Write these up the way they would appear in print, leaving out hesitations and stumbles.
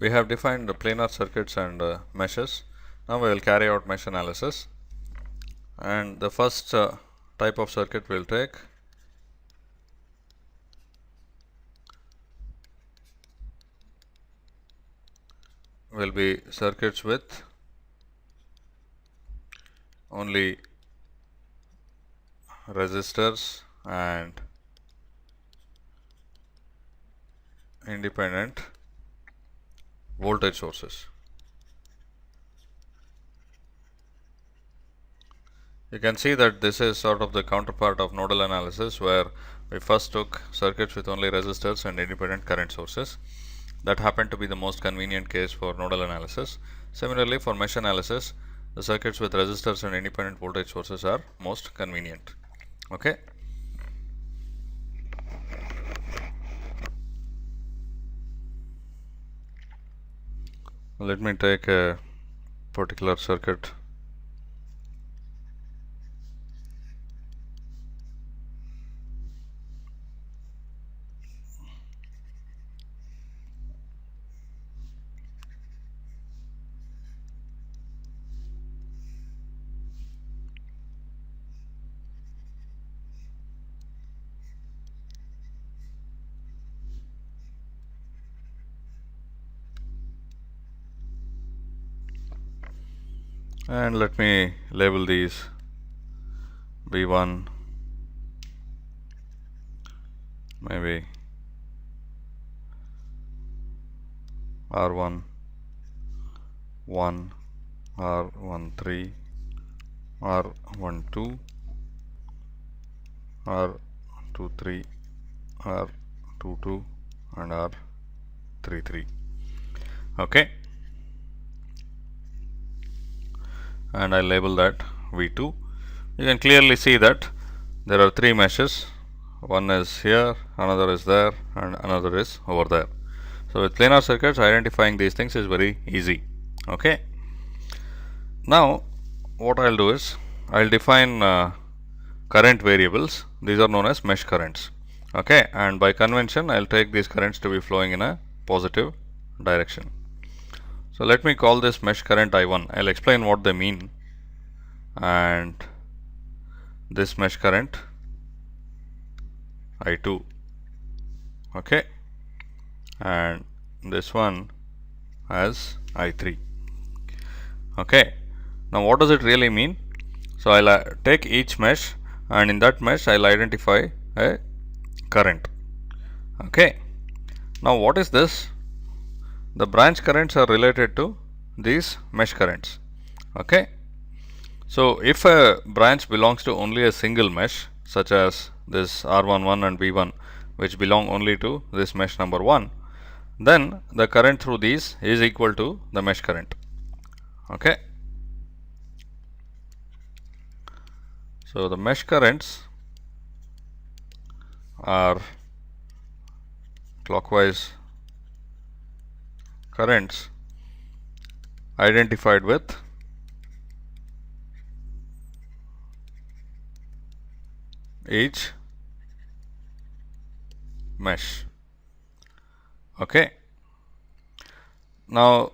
We have defined the planar circuits and meshes. Now we will carry out mesh analysis, and the first type of circuit we will take will be circuits with only resistors and independent voltage sources. You can see that this is sort of the counterpart of nodal analysis, where we first took circuits with only resistors and independent current sources. That happened to be the most convenient case for nodal analysis. Similarly, for mesh analysis, the circuits with resistors and independent voltage sources are most convenient. Okay. Let me take a particular circuit. And let me label these B1, maybe R1, 1, R13, R12, R23, R22 and R33. Okay, and I label that V2. You can clearly see that there are three meshes. One is here, another is there, and another is over there. So with planar circuits, identifying these things is very easy. Okay. Now what I'll do is I'll define current variables. These are known as mesh currents. Okay, and by convention I'll take these currents to be flowing in a positive direction. So let me call this mesh current I1. I'll explain what they mean. And this mesh current I2. Okay, and this one as I3. Okay, now what does it really mean? So I'll take each mesh, and in that mesh I'll identify a current. Okay, now what is this? The branch currents are related to these mesh currents. Okay, so if a branch belongs to only a single mesh, such as this R11 and V1, which belong only to this mesh number 1, then the current through these is equal to the mesh current. Okay, so the mesh currents are clockwise currents identified with each mesh. Okay, now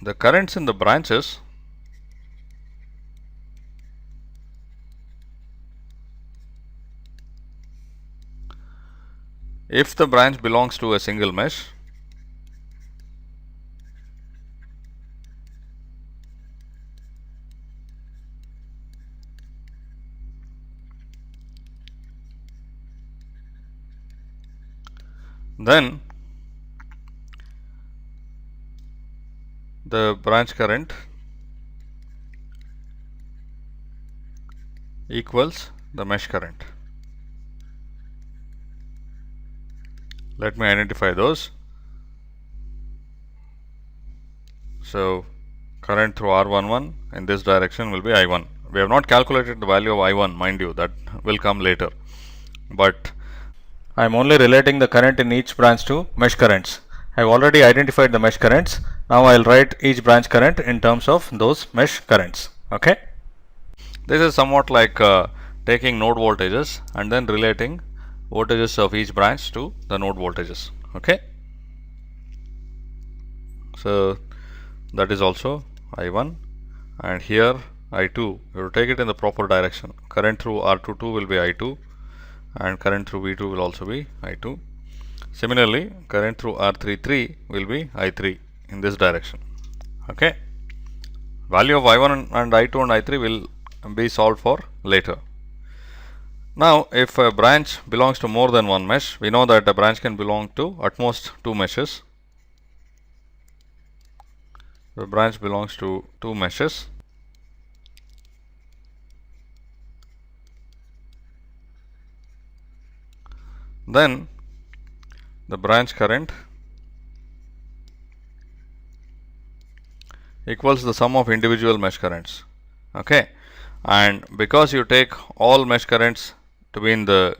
the currents in the branches if the branch belongs to a single mesh, then the branch current equals the mesh current. Let me identify those. So current through R11 in this direction will be I1. We have not calculated the value of I1, mind you, that will come later, but I am only relating the current in each branch to mesh currents. I have already identified the mesh currents. Now I will write each branch current in terms of those mesh currents. Okay, this is somewhat like taking node voltages and then relating voltages of each branch to the node voltages. Okay, so that is also I1, and here I2, you will take it in the proper direction. Current through R22 will be I2, and current through V2 will also be I2. Similarly, current through R33 will be I3 in this direction. Okay. Value of I1 and I2 and I3 will be solved for later. Now, if a branch belongs to more than one mesh, we know that a branch can belong to at most two meshes. The branch belongs to two meshes. Then the branch current equals the sum of individual mesh currents. Okay, and because you take all mesh currents to be in the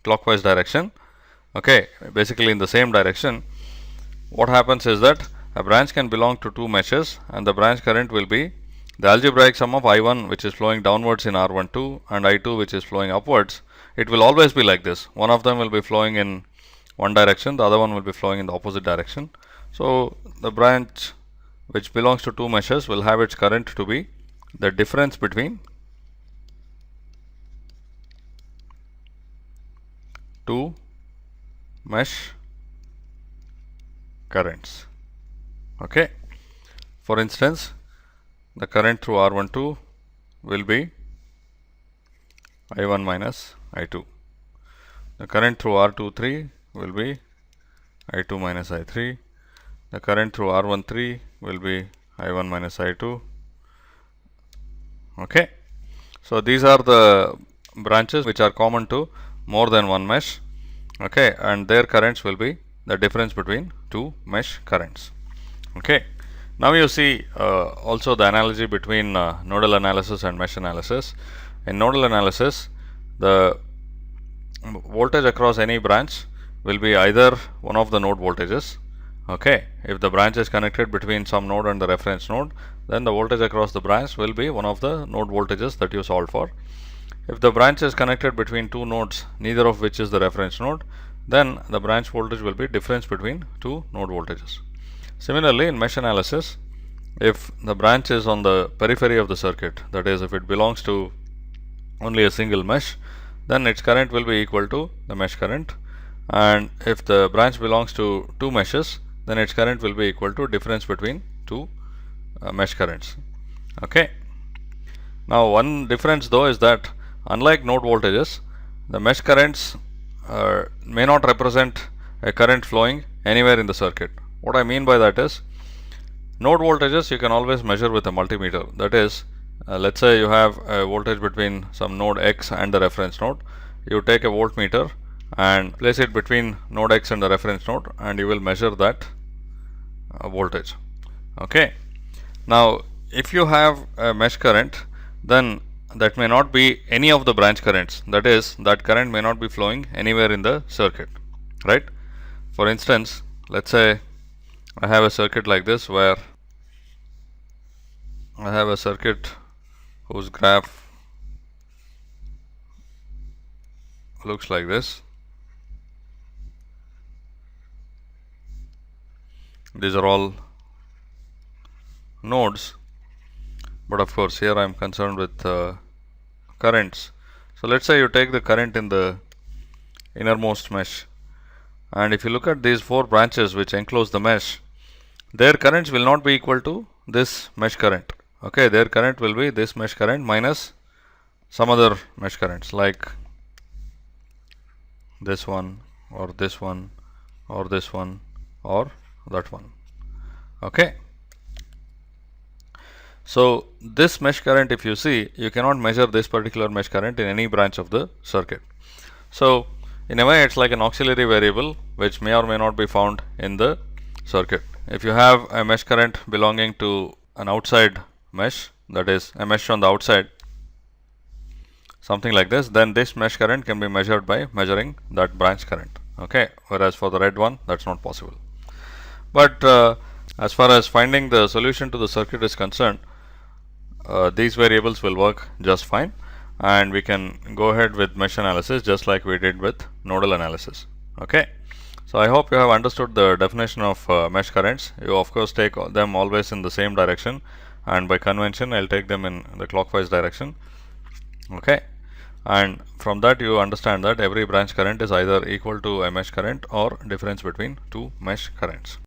clockwise direction, okay, basically in the same direction, what happens is that a branch can belong to two meshes, and the branch current will be the algebraic sum of I1, which is flowing downwards in R12, and I2, which is flowing upwards. It will always be like this. One of them will be flowing in one direction, the other one will be flowing in the opposite direction. So the branch which belongs to two meshes will have its current to be the difference between two mesh currents. Okay. For instance, the current through R12 will be I1 minus I2. The current through R23 will be I2 minus I3. The current through R13 will be I1 minus I2. Okay. So these are the branches which are common to more than one mesh. Okay, and their currents will be the difference between two mesh currents. Okay. Now you see also the analogy between nodal analysis and mesh analysis. In nodal analysis, the voltage across any branch will be either one of the node voltages. Okay, if the branch is connected between some node and the reference node, then the voltage across the branch will be one of the node voltages that you solve for. If the branch is connected between two nodes, neither of which is the reference node, then the branch voltage will be difference between two node voltages. Similarly, in mesh analysis, if the branch is on the periphery of the circuit, that is, if it belongs to only a single mesh, then its current will be equal to the mesh current, and if the branch belongs to two meshes, then its current will be equal to difference between two mesh currents. Okay. Now, one difference though is that unlike node voltages, the mesh currents may not represent a current flowing anywhere in the circuit. What I mean by that is, node voltages you can always measure with a multimeter. That is, let's say you have a voltage between some node X and the reference node. You take a voltmeter and place it between node X and the reference node, and you will measure that voltage. Okay. Now, if you have a mesh current, then that may not be any of the branch currents. That is, that current may not be flowing anywhere in the circuit, right? For instance, let's say I have a circuit like this, where I have a circuit whose graph looks like this. These are all nodes, but of course here I am concerned with currents. So let's say you take the current in the innermost mesh, and if you look at these four branches which enclose the mesh, their currents will not be equal to this mesh current. Okay, their current will be this mesh current minus some other mesh currents, like this one, or this one, or this one, or that one. Okay. So this mesh current, if you see, you cannot measure this particular mesh current in any branch of the circuit. So in a way, it's like an auxiliary variable which may or may not be found in the circuit. If you have a mesh current belonging to an outside mesh, that is a mesh on the outside, something like this, then this mesh current can be measured by measuring that branch current. Okay, whereas for the red one, that's not possible. But as far as finding the solution to the circuit is concerned, these variables will work just fine, and we can go ahead with mesh analysis just like we did with nodal analysis. Okay, So I hope you have understood the definition of mesh currents. You of course take them always in the same direction, and by convention I'll take them in the clockwise direction. Okay, and from that you understand that every branch current is either equal to a mesh current or difference between two mesh currents.